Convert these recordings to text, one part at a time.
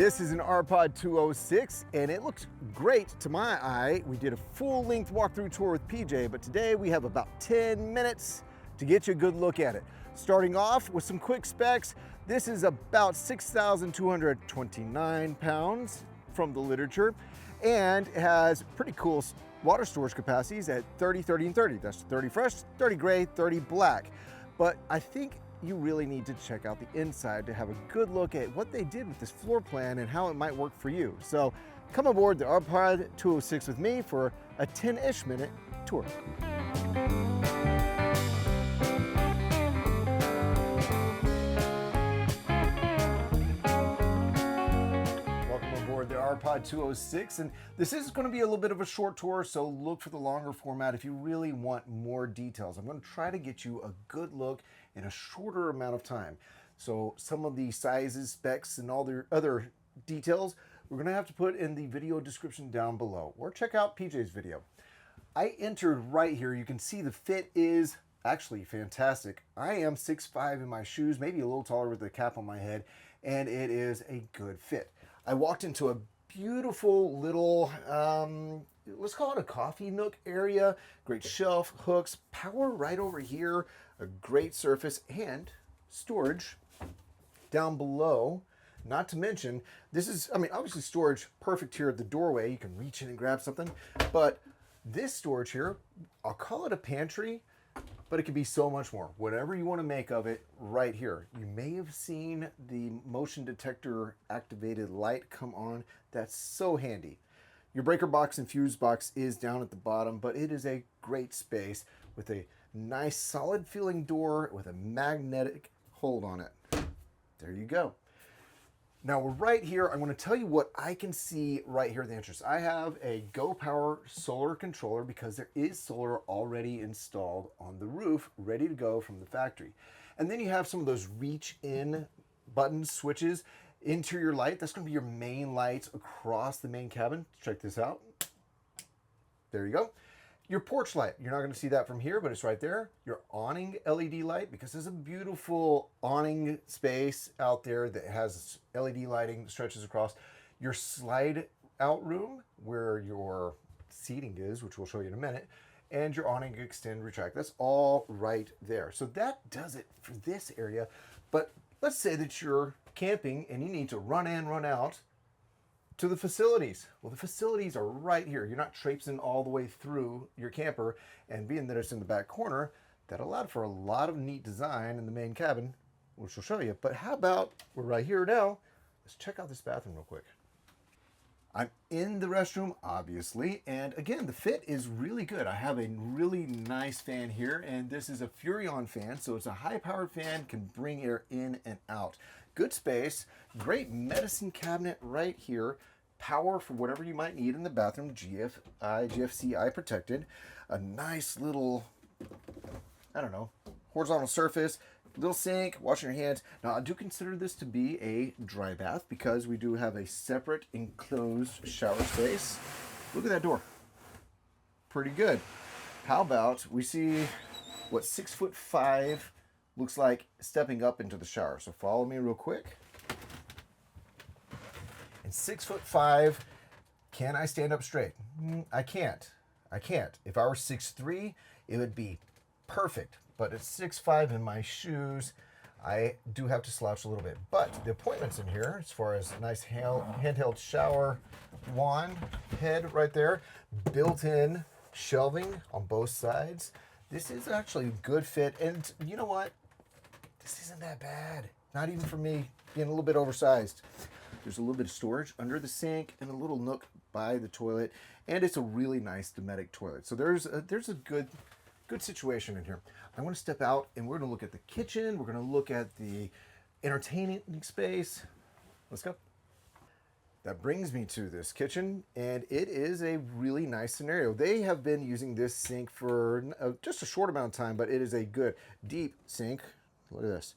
This is an RPOD 206 and it looks great to my eye. We did a full length walkthrough tour with PJ, but today we have about 10 minutes to get you a good look at it. Starting off with some quick specs, this is about 6,229 pounds from the literature and it has pretty cool water storage capacities at 30, 30, and 30. That's 30 fresh, 30 gray, 30 black. But I think you really need to check out the inside to have a good look at what they did with this floor plan and how it might work for you. So come aboard the RPOD 206 with me for a 10-ish minute tour. Welcome aboard the RPOD 206, and this is going to be a little bit of a short tour, so look for the longer format if you really want more details. I'm going to try to get you a good look in a shorter amount of time. So some of the sizes, specs, and all the other details, we're gonna have to put in the video description down below, or check out PJ's video. I entered right here. You can see the fit is actually fantastic. I am 6'5" in my shoes, maybe a little taller with the cap on my head, and it is a good fit. I walked into a beautiful little, let's call it a coffee nook area. Great shelf, hooks, power right over here, a great surface, and storage down below. Not to mention, this is, obviously storage perfect here at the doorway. You can reach in and grab something, but this storage here, I'll call it a pantry, but it can be so much more. Whatever you want to make of it right here. You may have seen the motion detector activated light come on. That's so handy. Your breaker box and fuse box is down at the bottom, but it is a great space with a nice solid feeling door with a magnetic hold on it. There you go. Now we're right here. I'm going to tell you what I can see right here at the entrance. I have a Go Power solar controller because there is solar already installed on the roof, ready to go from the factory. And then you have some of those reach in buttons, switches. Interior light, that's going to be your main lights across the main cabin. Check this out. There you go. Your porch light, you're not going to see that from here, but it's right there. Your awning LED light, because there's a beautiful awning space out there that has LED lighting that stretches across. Your slide out room, where your seating is, which we'll show you in a minute, and your awning extend retract. That's all right there. So that does it for this area. But let's say that you're camping and you need to run in, run out to the facilities. Well, the facilities are right here. You're not traipsing all the way through your camper, and being that it's in the back corner, that allowed for a lot of neat design in the main cabin, which we'll show you. But how about, we're right here now. Let's check out this bathroom real quick. I'm in the restroom, obviously, and again, the fit is really good. I have a really nice fan here, and this is a Furrion fan, so it's a high-powered fan, can bring air in and out. Good space, great medicine cabinet right here, power for whatever you might need in the bathroom, GFCI eye protected, a nice little, horizontal surface, little sink, washing your hands. Now, I do consider this to be a dry bath because we do have a separate enclosed shower space. Look at that door. Pretty good. How about we see what 6'5" looks like stepping up into the shower. So follow me real quick. And 6'5", can I stand up straight? I can't. If I were 6'3", it would be perfect. But at 6'5" in my shoes, I do have to slouch a little bit. But the appointments in here, as far as nice handheld shower wand head right there, built-in shelving on both sides. This is actually a good fit. And you know what? This isn't that bad. Not even for me, being a little bit oversized. There's a little bit of storage under the sink and a little nook by the toilet. And it's a really nice Dometic toilet. So there's a good situation in here. I'm going to step out and we're going to look at the kitchen. We're going to look at the entertaining space. Let's go. That brings me to this kitchen, and it is a really nice scenario. They have been using this sink for just a short amount of time, but it is a good deep sink. Look at this.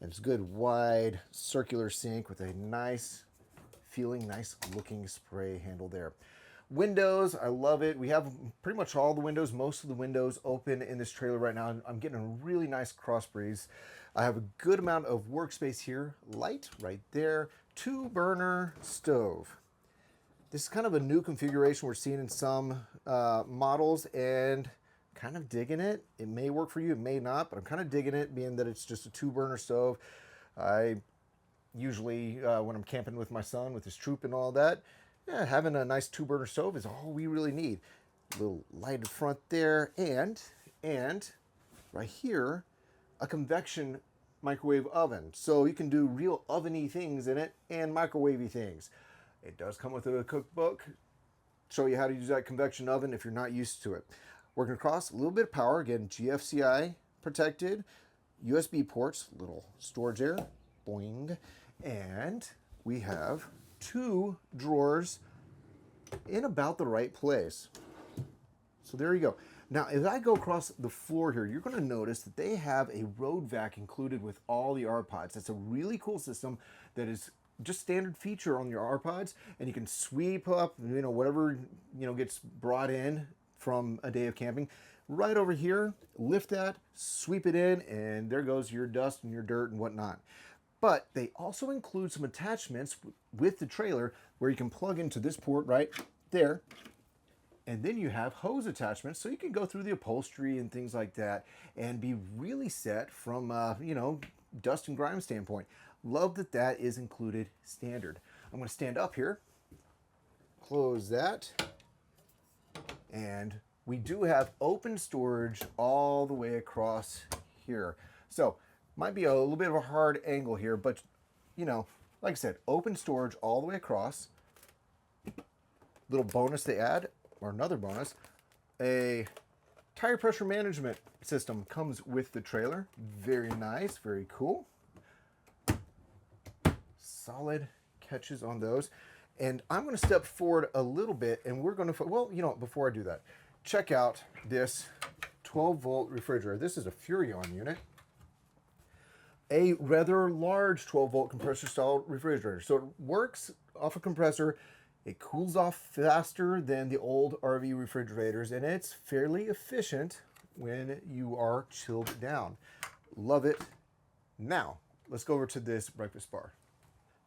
And it's a good wide circular sink with a nice feeling, nice looking spray handle there. Windows, I love it. We have pretty much all the windows, most of the windows open in this trailer right now. I'm getting a really nice cross breeze. I have a good amount of workspace here. Light right there. 2-burner stove. This is kind of a new configuration we're seeing in some models, and kind of digging it. It may work for you, it may not, but I'm kind of digging it, being that it's just a 2-burner stove. I usually, when I'm camping with my son, with his troop and all that, yeah, having a nice 2-burner stove is all we really need. A little lighted front there, and right here, a convection microwave oven. So you can do real oven-y things in it and microwavy things. It does come with a cookbook. Show you how to use that convection oven if you're not used to it. Working across, a little bit of power. Again, GFCI protected. USB ports, little storage there. Boing. And we have 2 drawers in about the right place. So there you go. Now, as I go across the floor here, you're going to notice that they have a road vac included with all the RPODs. That's a really cool system that is just standard feature on your RPODs, and you can sweep up, whatever, gets brought in from a day of camping. Right over here, lift that, sweep it in, and there goes your dust and your dirt and whatnot. But they also include some attachments with the trailer where you can plug into this port right there. And then you have hose attachments, so you can go through the upholstery and things like that and be really set from, dust and grime standpoint. Love that that is included standard. I'm going to stand up here, close that, and we do have open storage all the way across here. So, might be a little bit of a hard angle here, but, like I said, open storage all the way across. Little bonus to add, or another bonus, a tire pressure management system comes with the trailer. Very nice, very cool. Solid catches on those. And I'm going to step forward a little bit, and we're going to, before I do that, check out this 12-volt refrigerator. This is a Furrion unit. A rather large 12-volt compressor-style refrigerator. So it works off a compressor. It cools off faster than the old RV refrigerators, and it's fairly efficient when you are chilled down. Love it. Now, let's go over to this breakfast bar.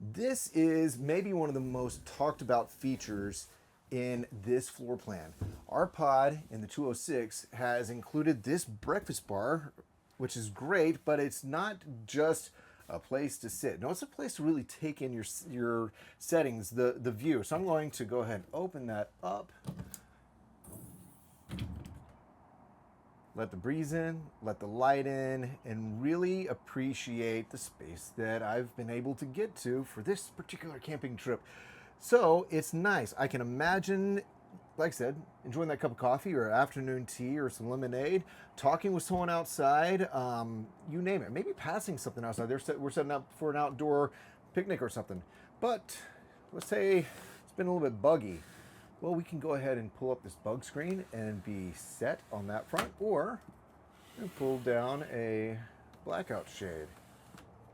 This is maybe one of the most talked about features in this floor plan. RPOD in the 206 has included this breakfast bar, which is great, but it's not just a place to sit. No, it's a place to really take in your settings, the view. So I'm going to go ahead and open that up. Let the breeze in, let the light in, and really appreciate the space that I've been able to get to for this particular camping trip. So it's nice. I can imagine, like I said, enjoying that cup of coffee or afternoon tea or some lemonade, talking with someone outside, you name it. Maybe passing something outside. We're setting up for an outdoor picnic or something. But let's say it's been a little bit buggy. Well, we can go ahead and pull up this bug screen and be set on that front, or pull down a blackout shade.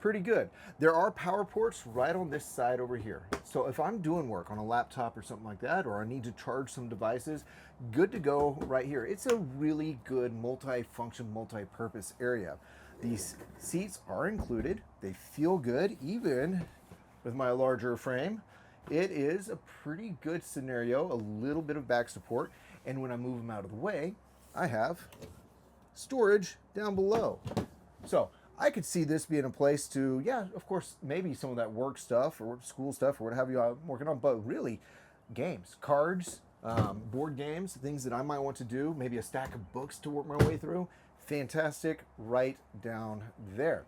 Pretty good. There are power ports right on this side over here. So if I'm doing work on a laptop or something like that, or I need to charge some devices, good to go right here. It's a really good multi-function, multi-purpose area. These seats are included. They feel good, even with my larger frame. It is a pretty good scenario, a little bit of back support. And when I move them out of the way, I have storage down below. So I could see this being a place to, yeah, of course, maybe some of that work stuff or school stuff or what have you I'm working on, but really games, cards, board games, things that I might want to do, maybe a stack of books to work my way through. Fantastic, right down there.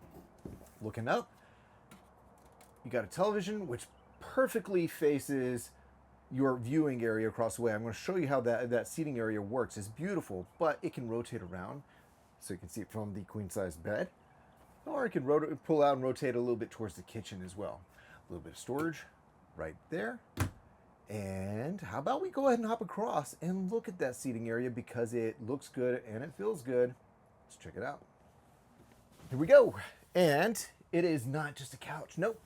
Looking up, you got a television, which perfectly faces your viewing area across the way. I'm going to show you how that seating area works. It's beautiful, but it can rotate around so you can see it from the queen size bed. Or it can pull out and rotate a little bit towards the kitchen as well. A little bit of storage right there. And how about we go ahead and hop across and look at that seating area, because it looks good and it feels good. Let's check it out. Here we go. And it is not just a couch. Nope.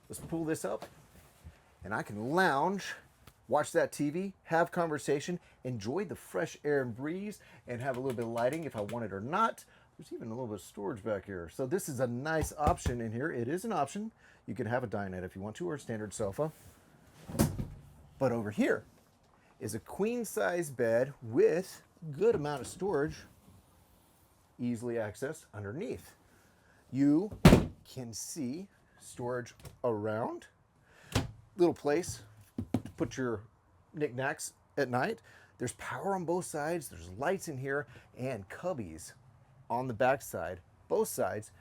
Let's pull this up and I can lounge, watch that TV, have conversation, enjoy the fresh air and breeze, and have a little bit of lighting if I want it or not. There's even a little bit of storage back here. So this is a nice option in here. It is an option. You can have a dinette if you want to, or a standard sofa. But over here is a queen size bed with good amount of storage, easily accessed underneath. You can see storage around, little place to put your knickknacks at night. There's power on both sides, there's lights in here, and cubbies on the back side, both sides,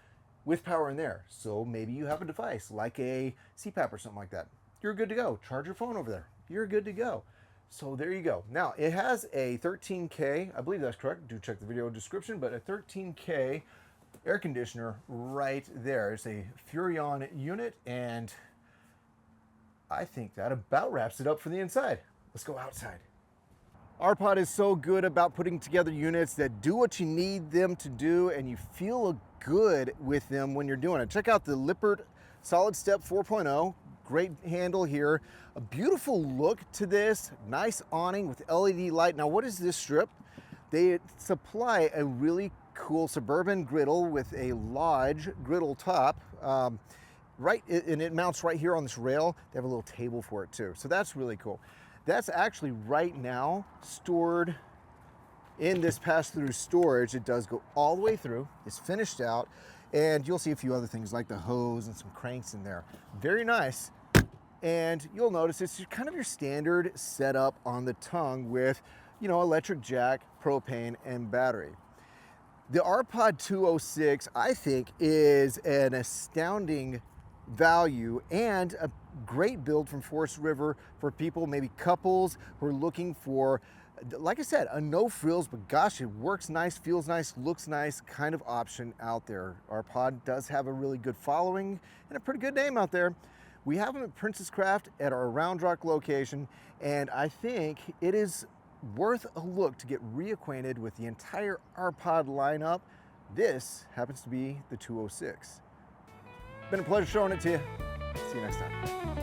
with power in there. So maybe you have a device like a CPAP or something like that. You're good to go. Charge your phone over there. You're good to go. So there you go. Now, it has a 13K, I believe that's correct, do check the video description, but a 13K air conditioner right there. It's a Furrion unit, and I think that about wraps it up for the inside. Let's go outside. RPOD is so good about putting together units that do what you need them to do, and you feel good with them when you're doing it. Check out the Lippert Solid Step 4.0. Great handle here. A beautiful look to this. Nice awning with LED light. Now, what is this strip? They supply a really cool suburban griddle with a Lodge griddle top. And it mounts right here on this rail. They have a little table for it too. So that's really cool. That's actually right now stored in this pass-through storage. It does go all the way through. It's finished out, and you'll see a few other things like the hose and some cranks in there. Very nice. And you'll notice it's kind of your standard setup on the tongue with, you know, electric jack, propane, and battery. The RPOD 206, I think, is an astounding value and a great build from Forest River for people, maybe couples who are looking for, like I said, a no frills, but gosh, it works nice, feels nice, looks nice kind of option out there. RPOD does have a really good following and a pretty good name out there. We have them at Princess Craft at our Round Rock location, and I think it is worth a look to get reacquainted with the entire RPOD lineup. This happens to be the 206. Been a pleasure showing it to you. See you next time.